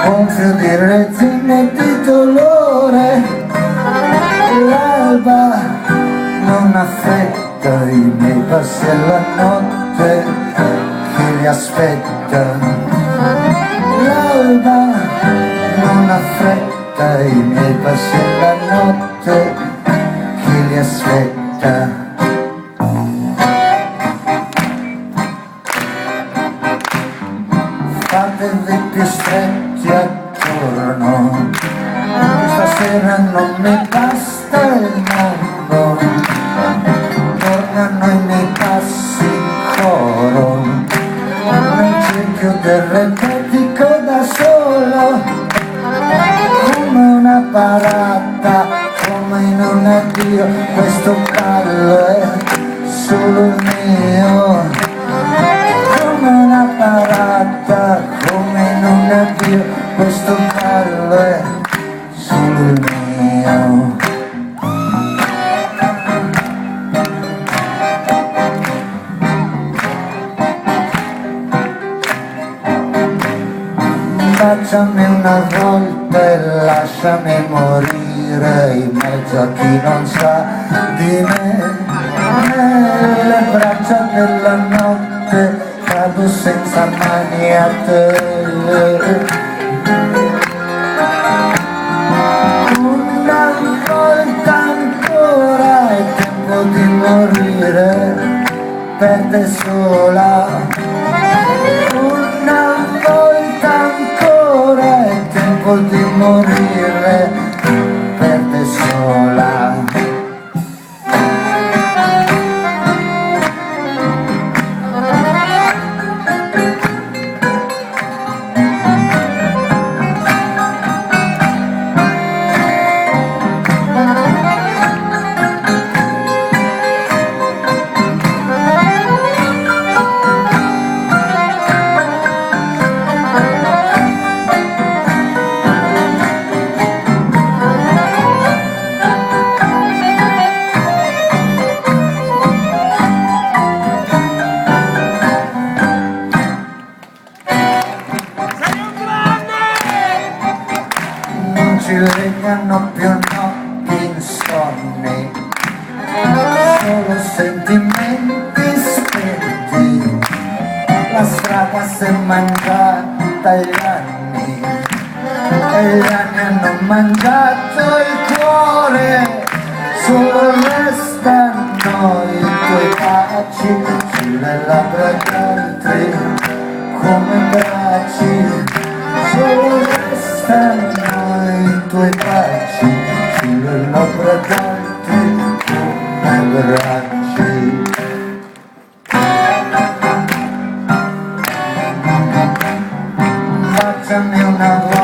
un fio di resina e di dolore. L'alba non affetta i miei passi e la notte che li aspetta. L'alba non affetta i miei passi e la notte che li aspetta. Fatevi più stretti attorno, stasera non mi basta il mondo, tornano i miei passi in coro, nel cerchio del repetico da solo, come una parata, come in un addio, questo ballo è solo mio. Come una parata, come in un addio, questo ballo è solo mio. Baciami una volta e lasciami morire in mezzo a chi non sa di me. Nelle braccia della notte cado senza mani a te. Una volta ancora è tempo di morire per te sola. Una volta ancora è tempo di morire per te sola. Ci legano più notti insonni, solo sentimenti spenti, la strada si è mangiata gli anni e gli anni hanno mangiato il cuore, solo restano i tuoi baci sulle labbra d'altri come bracci, solo restano i tuoi baci sulle labbra d'altri come bracci. Baciami una volta